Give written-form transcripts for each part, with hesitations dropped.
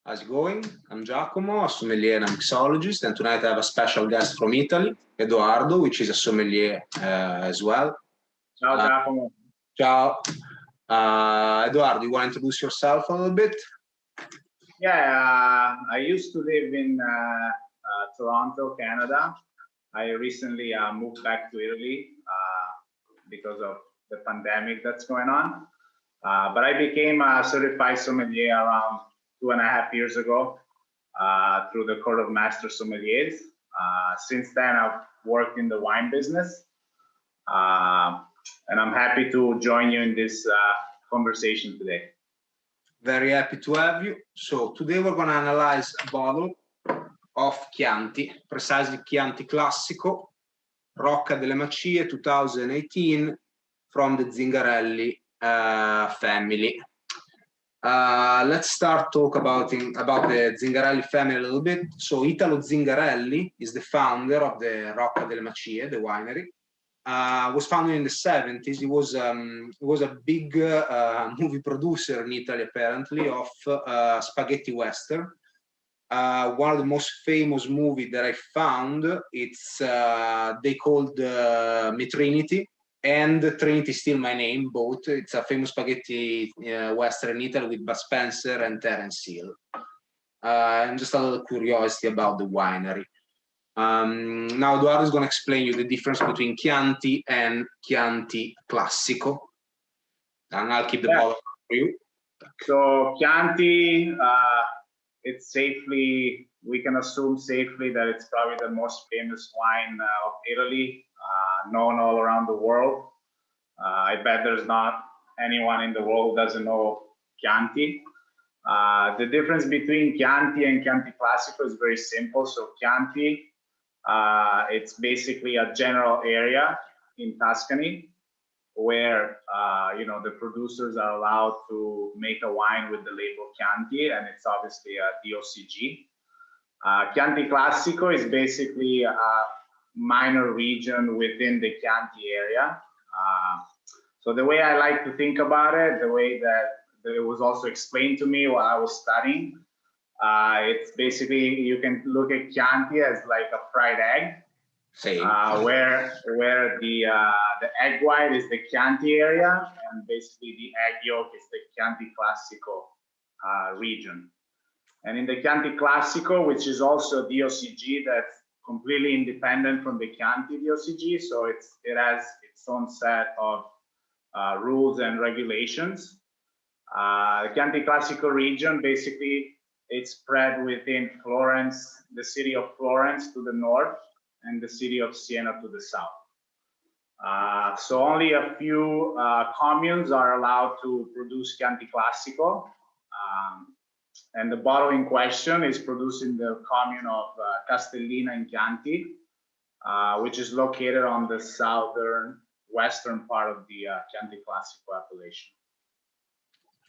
How's it going? I'm Giacomo, a sommelier and a mixologist, and tonight I have a special guest from Italy, Edoardo, which is a sommelier as well. Ciao, Giacomo. Ciao. Edoardo, you want to introduce yourself a little bit? Yeah, I used to live in Toronto, Canada. I recently moved back to Italy because of the pandemic that's going on. But I became a certified sommelier around 2.5 years ago through the Court of Master Sommeliers. Since then, I've worked in the wine business. And I'm happy to join you in this conversation today. Very happy to have you. So today we're going to analyze a bottle of Chianti, precisely Chianti Classico, Rocca delle Macie 2018 from the Zingarelli family. Let's start talk about the Zingarelli family a little bit. So Italo Zingarelli is the founder of the Rocca delle Macie, the winery. Was founded in the 70s. He was a big movie producer in Italy, apparently, of spaghetti western. One of the most famous movies that I found, it's they called Me Trinity and Trinity Still My Name, both. It's a famous spaghetti western in Italy with Bud Spencer and Terence Hill. And just a little curiosity about the winery. Now Edoardo is going to explain you the difference between Chianti and Chianti Classico, and I'll keep the bottle for you. So Chianti, we can assume safely that it's probably the most famous wine of Italy, known all around the world. I bet there's not anyone in the world who doesn't know Chianti. The difference between Chianti and Chianti Classico is very simple. So Chianti, it's basically a general area in Tuscany where the producers are allowed to make a wine with the label Chianti, and it's obviously a DOCG. Chianti Classico is basically a minor region within the Chianti area. So the way I like to think about it, the way that it was also explained to me while I was studying, it's basically, you can look at Chianti as like a fried egg, where the egg white is the Chianti area, and basically the egg yolk is the Chianti Classico region. And in the Chianti Classico, which is also DOCG, that's completely independent from the Chianti DOCG, so it has its own set of rules and regulations. The Chianti Classico region, basically, it's spread within Florence, the city of Florence to the north, and the city of Siena to the south. So only a few communes are allowed to produce Chianti Classico. And the bottle in question is produced in the commune of Castellina in Chianti, which is located on the southern western part of the Chianti Classico appellation.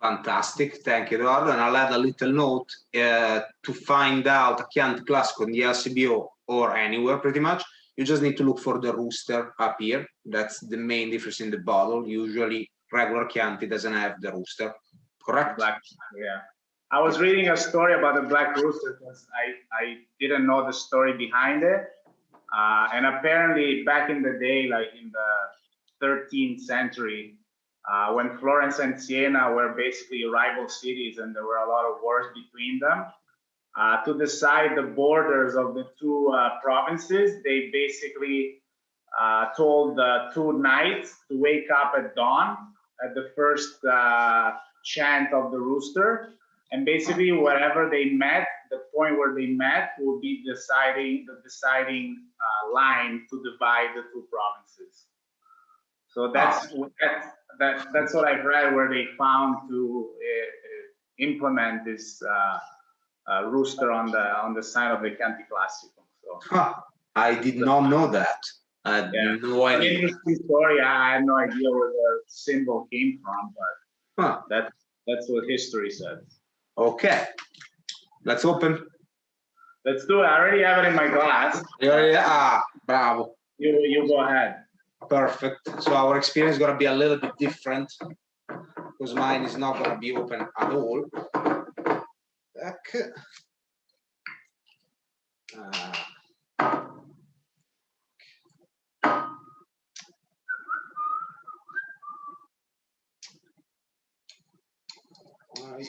Fantastic, thank you, Edoardo. And I'll add a little note to find out a Chianti Classico in the LCBO or anywhere pretty much. You just need to look for the rooster up here. That's the main difference in the bottle. Usually regular Chianti doesn't have the rooster, correct? Yeah. I was reading a story about the Black Rooster because I didn't know the story behind it. And apparently back in the day, like in the 13th century, when Florence and Siena were basically rival cities and there were a lot of wars between them, to decide the borders of the two provinces, they basically told the two knights to wake up at dawn at the first chant of the rooster, and basically wherever they met, the point where they met will be the deciding line to divide the two provinces. So that's what I've read, where they found to implement this rooster on the sign of the Chianti Classico. So I did not know that. I had no idea. An interesting story. I had no idea where the symbol came from, but that's what history says. Okay, let's open. Let's do it. I already have it in my glass. Bravo. You go ahead. Perfect. So our experience is going to be a little bit different because mine is not going to be open at all. That. black. White.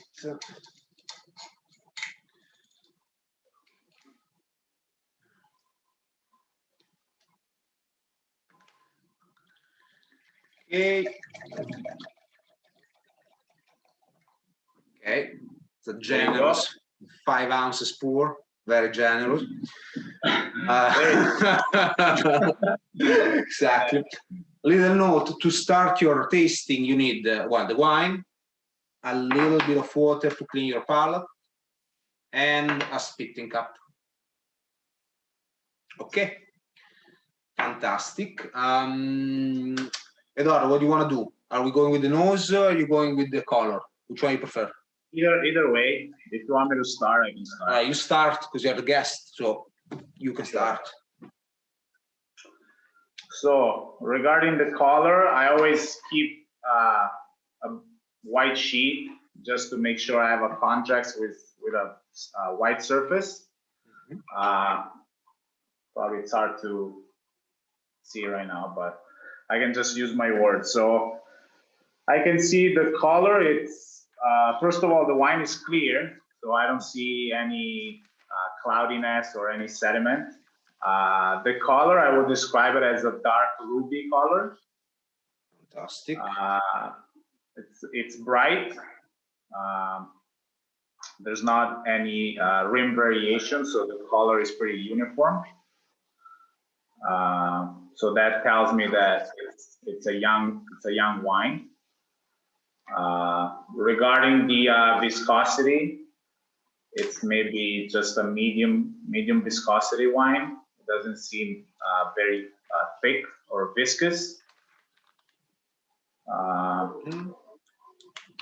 Okay. Okay. It's a generous 5 ounces pour. Very generous. Exactly. Little note, to start your tasting, you need well, the wine, a little bit of water to clean your palate, and a spitting cup. Okay, fantastic. Edoardo, what do you want to do? Are we going with the nose or are you going with the color? Which one you prefer? Either way, if you want me to start, I can start. You start because you're the guest, so you can start. So regarding the color, I always keep a white sheet just to make sure I have a contrast with a white surface. Probably it's hard to see right now, but I can just use my words. So I can see the color. It's first of all, the wine is clear, so I don't see any cloudiness or any sediment. The color, I would describe it as a dark ruby color. Fantastic. It's bright. There's not any rim variation, so the color is pretty uniform. So that tells me that it's a young wine. Regarding the viscosity, it's maybe just a medium viscosity wine. It doesn't seem very thick or viscous.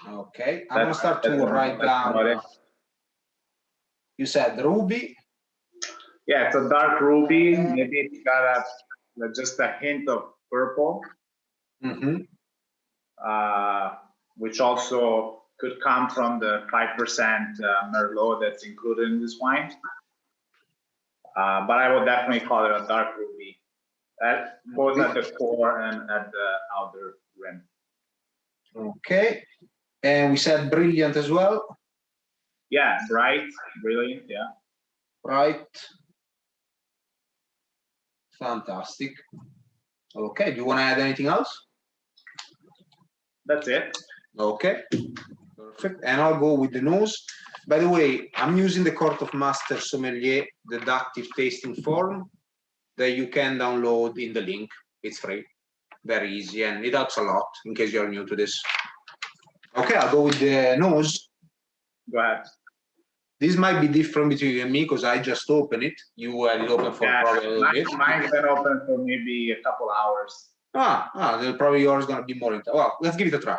Okay, I'm gonna start to write down. You said ruby. Yeah, it's a dark ruby. Maybe it's got just a hint of purple, which also could come from the 5% Merlot that's included in this wine. But I would definitely call it a dark ruby, both at the core and at the outer rim. Okay, and we said brilliant as well. Yeah, bright, brilliant, yeah. Bright. Fantastic. Okay, do you want to add anything else? That's it. Okay, perfect. And I'll go with the nose. By the way, I'm using the Court of Master Sommelier deductive tasting form that you can download in the link. It's free, very easy, and it helps a lot in case you're new to this. Okay, I'll go with the nose. Go ahead. This might be different between you and me because I just opened it. You had it open for probably a little bit. Mine's been open for maybe a couple hours. Then probably yours is going to be more intense. Well, let's give it a try.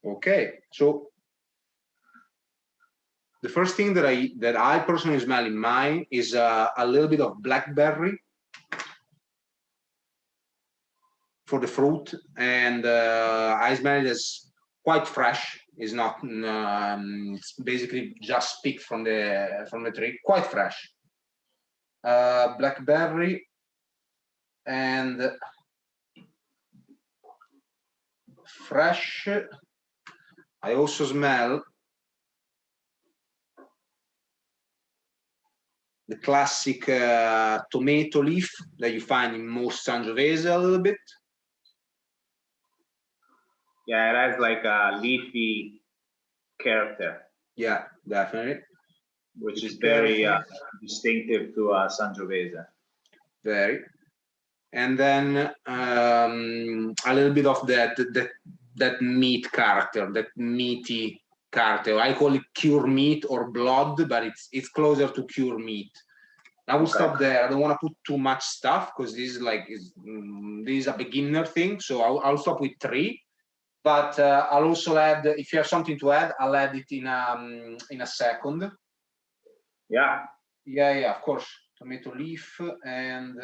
Okay, so the first thing that I personally smell in mine is a little bit of blackberry for the fruit, and I smell it as quite fresh. It's not. It's basically just picked from the tree, quite fresh. Blackberry and fresh. I also smell the classic tomato leaf that you find in most Sangiovese a little bit. Yeah, it has like a leafy character. Yeah, definitely. Which is very distinctive to Sangiovese. Very. And then a little bit of that meat character, that meaty character. I call it cure meat or blood, but it's closer to cure meat. I will stop there. I don't want to put too much stuff because this is a beginner thing. So I'll stop with 3. But I'll also add, if you have something to add, I'll add it in a second. Yeah. Yeah, of course. tomato leaf and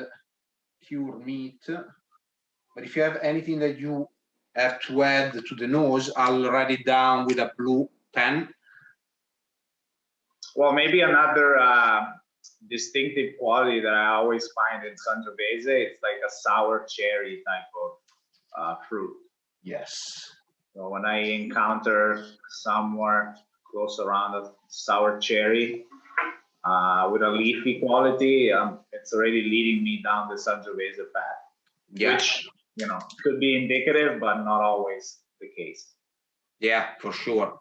cured meat. But if you have anything that you have to add to the nose, I'll write it down with a blue pen. Well, maybe another distinctive quality that I always find in Sangiovese, it's like a sour cherry type of fruit. Yes. So when I encounter somewhere close around a sour cherry with a leafy quality, it's already leading me down the Sangiovese path, which, you know, could be indicative, but not always the case. Yeah, for sure.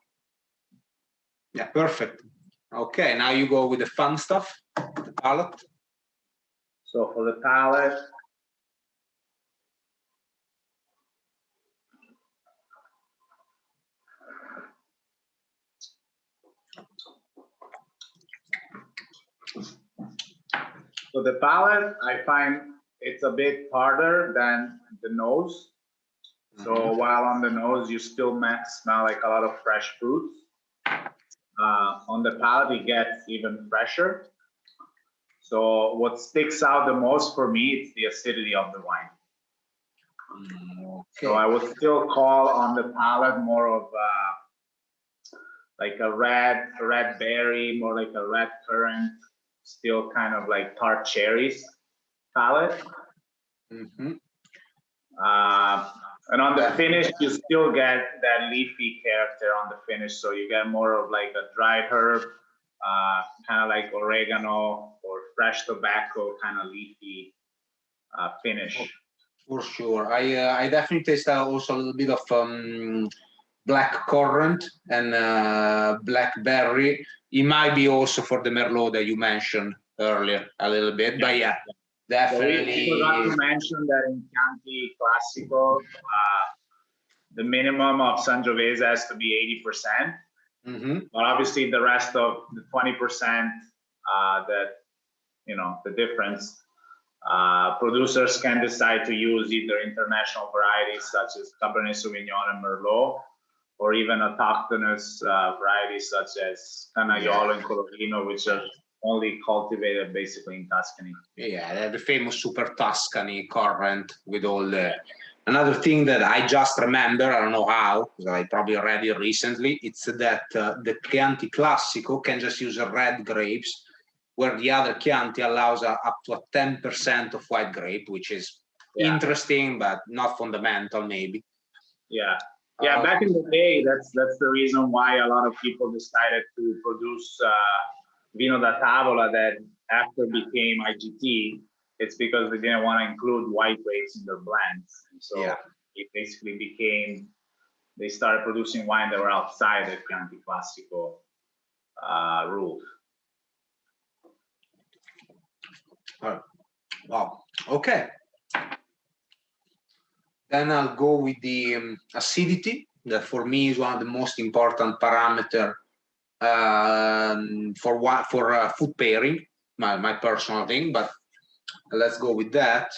Yeah, perfect. Okay, now you go with the fun stuff, the palate. So for the palate, I find it's a bit harder than the nose. So while on the nose, you still smell like a lot of fresh fruits. On the palate, it gets even fresher. So what sticks out the most for me is the acidity of the wine. Okay. So I would still call on the palate more of like a red berry, more like a red currant, still kind of like tart cherries palate. And on the finish, you still get that leafy character on the finish. So you get more of like a dried herb, kind of like oregano or fresh tobacco kind of leafy finish. For sure. I definitely taste also a little bit of black currant and blackberry. It might be also for the Merlot that you mentioned earlier a little bit, but yeah. Definitely. So we forgot to mention that in Chianti Classico, the minimum of Sangiovese has to be 80%. But obviously the rest of the 20%, that, you know, the difference, producers can decide to use either international varieties such as Cabernet Sauvignon and Merlot, or even autochthonous varieties such as Canaiolo and Colorino, which are only cultivated basically in Tuscany. Yeah, the famous Super Tuscany current with all the... Another thing that I just remember, I don't know how, because I probably read it recently, it's that the Chianti Classico can just use red grapes, where the other Chianti allows up to a 10% of white grape, which is interesting, but not fundamental maybe. Yeah. Yeah, back in the day, that's the reason why a lot of people decided to produce Vino da Tavola that after became IGT. It's because they didn't want to include white grapes in their blends. And so it basically became, they started producing wine that were outside the Chianti Classico rules. Wow, okay. Then I'll go with the acidity, that for me is one of the most important parameter for food pairing, my personal thing, but let's go with that.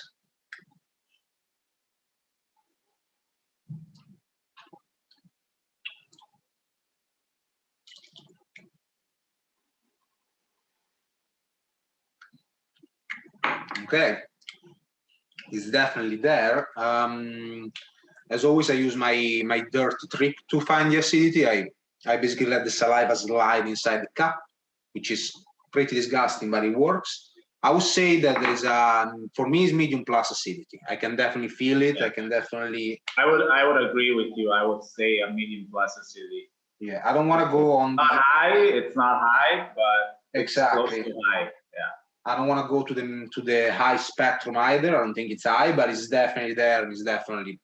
Okay, it's definitely there. As always, I use my dirty trick to find the acidity. I basically let the saliva slide inside the cup, which is pretty disgusting, but it works. I would say that there's for me, it's medium plus acidity. I can definitely feel it. I can definitely. I would agree with you. I would say a medium plus acidity. Yeah, I don't want to go on. Not high. It's not high, but exactly. Close to high. Yeah. I don't want to go to the high spectrum either. I don't think it's high, but it's definitely there. It's definitely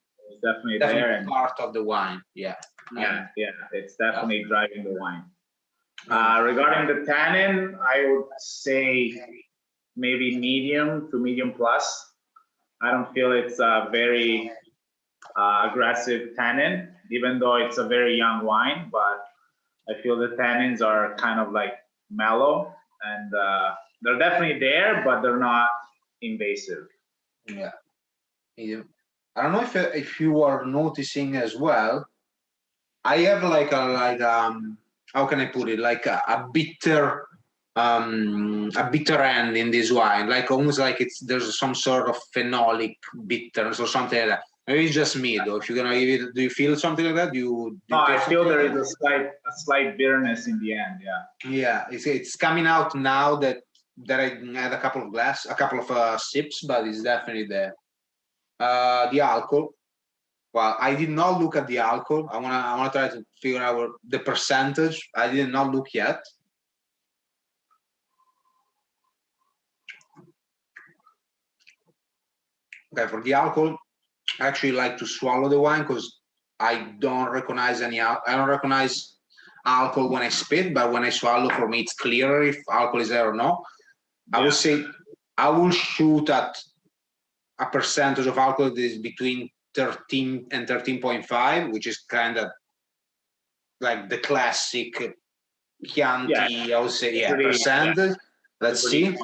there. Part of the wine. Yeah. Yeah. It's definitely driving the wine. Regarding the tannin, I would say maybe medium to medium plus. I don't feel it's a very aggressive tannin, even though it's a very young wine, but I feel the tannins are kind of like mellow, and they're definitely there, but they're not invasive. Yeah. I don't know if you are noticing as well. I have how can I put it, like a bitter a bitter end in this wine, like almost like there's some sort of phenolic bitterness or something like that. Maybe it's just me though. If you're gonna give it, do you feel something like that? No, I feel there is a slight bitterness in the end. Yeah. Yeah, it's coming out now that I had a couple of sips, but it's definitely there. The alcohol. Well, I did not look at the alcohol. I wanna try to figure out the percentage. I did not look yet. Okay, for the alcohol, I actually like to swallow the wine because I don't recognize I don't recognize alcohol when I spit, but when I swallow, for me, it's clearer if alcohol is there or not. Yeah. I would say I will shoot at a percentage of alcohol that is between 13 and 13.5, which is kind of like the classic Chianti, I would say, percentage. Let's see.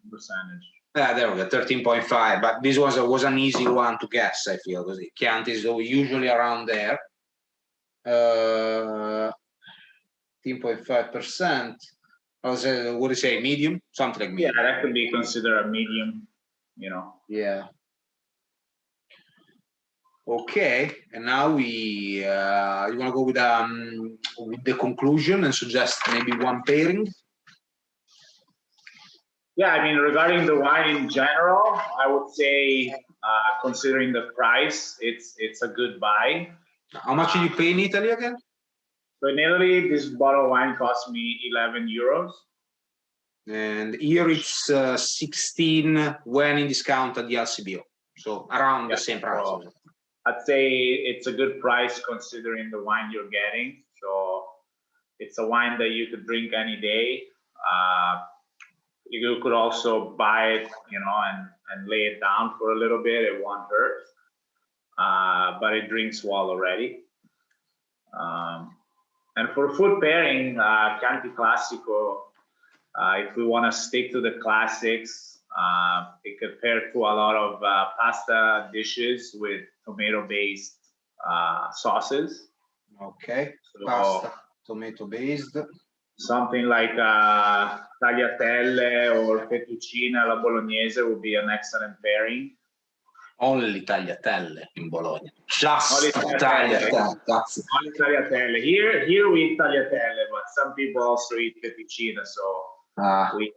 Percentage. There we go, 13.5. But this was an easy one to guess, I feel, because Chianti is usually around there. 13.5%. What do you say, medium? Something like medium. Yeah, that could be considered a medium, you know. Yeah. Okay, and now you want to go with the conclusion and suggest maybe one pairing? Yeah, I mean, regarding the wine in general, I would say, considering the price, it's a good buy. How much did you pay in Italy again? So in Italy, this bottle of wine cost me 11 euros. And here it's 16 when in discount at the LCBO. So around the same price. So I'd say it's a good price considering the wine you're getting. So it's a wine that you could drink any day. You could also buy it, you know, and lay it down for a little bit. It won't hurt, but it drinks well already. And for food pairing, Chianti Classico, if we want to stick to the classics, it could pair to a lot of pasta dishes with tomato-based sauces. Okay, so, pasta, tomato-based. Something like tagliatelle or fettuccine alla bolognese would be an excellent pairing. Only tagliatelle in Bologna. Just tagliatelle. Only tagliatelle. Here we eat tagliatelle, but some people also eat fettuccine. So we,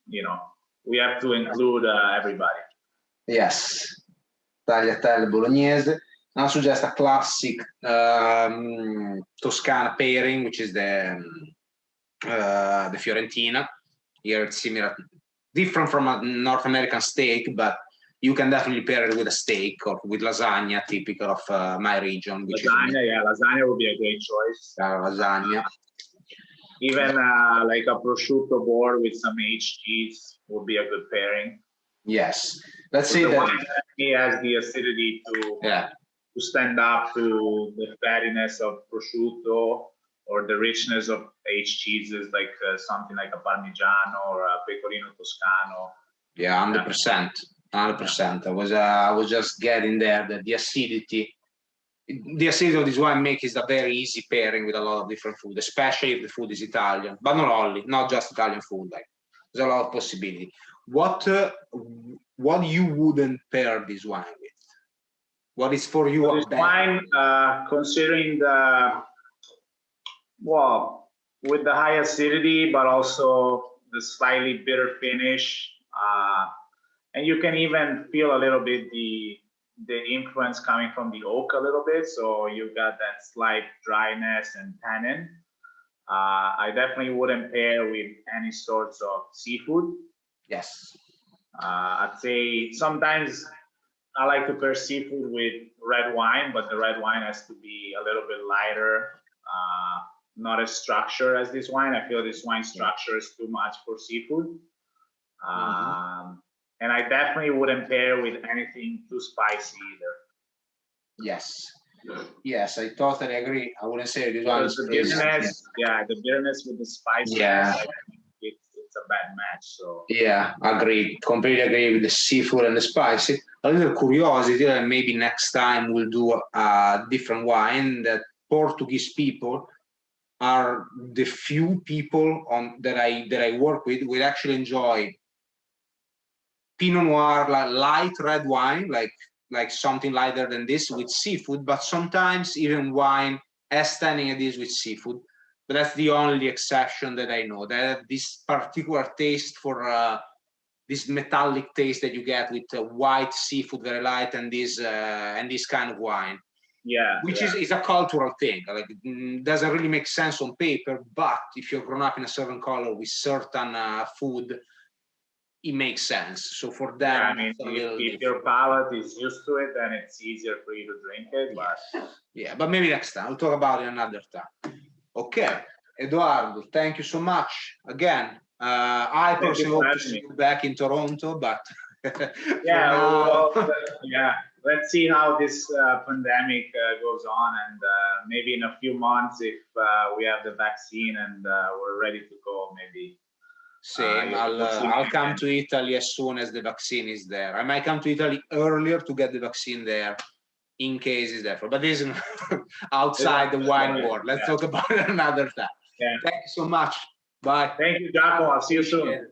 you know, we have to include everybody. Yes, tagliatelle bolognese. Now suggest a classic Toscana pairing, which is the Fiorentina. Here it's similar, different from a North American steak, but you can definitely pair it with a steak or with lasagna, typical of my region. Which lasagna would be a great choice. Lasagna. Even like a prosciutto board with some aged cheese would be a good pairing. Yes. Let's say that wine has the acidity to stand up to the fattiness of prosciutto or the richness of aged cheeses, like something like a Parmigiano or a Pecorino Toscano. Yeah, 100%. 100%. I was just getting there that the acidity of this wine makes it a very easy pairing with a lot of different food, especially if the food is Italian, but not just Italian food. Like there's a lot of possibility. What you wouldn't pair this wine with? What is for you this wine, considering with the high acidity, but also the slightly bitter finish, and you can even feel a little bit the influence coming from the oak a little bit. So you got that slight dryness and tannin. I definitely wouldn't pair with any sorts of seafood. Yes. I'd say sometimes I like to pair seafood with red wine, but the red wine has to be a little bit lighter, not as structured as this wine. I feel this wine structure is too much for seafood. And I definitely wouldn't pair with anything too spicy either. Yes. Yes, I totally agree. I wouldn't say this one. The bitterness, the bitterness with the spiciness. Yeah. It's a bad match. So yeah, agreed. Completely agree with the seafood and the spicy. A little curiosity, and maybe next time we'll do a different wine that Portuguese people are the few people that I work with will actually enjoy Pinot Noir, light red wine, like something lighter than this with seafood, but sometimes even wine as tannin it is with seafood. But that's the only exception that I know. That have this particular taste for this metallic taste that you get with white seafood, very light, and this kind of wine. Yeah, which is a cultural thing. Like, it doesn't really make sense on paper, but if you're grown up in a certain color with certain food, it makes sense. So for them, I mean, if your palate is used to it, then it's easier for you to drink it. But yeah, but maybe next time. We'll talk about it another time. Okay, Edoardo, thank you so much again. I personally hope to see you back in Toronto, but yeah, well, yeah. Let's see how this pandemic goes on, and maybe in a few months, if we have the vaccine and we're ready to go, maybe. Same. I'll come to Italy as soon as the vaccine is there. I might come to Italy earlier to get the vaccine there, in case it's there. But this is outside the wine world. Let's talk about it another time. Yeah. Thank you so much. Bye. Thank you, Jaco. I'll see you soon.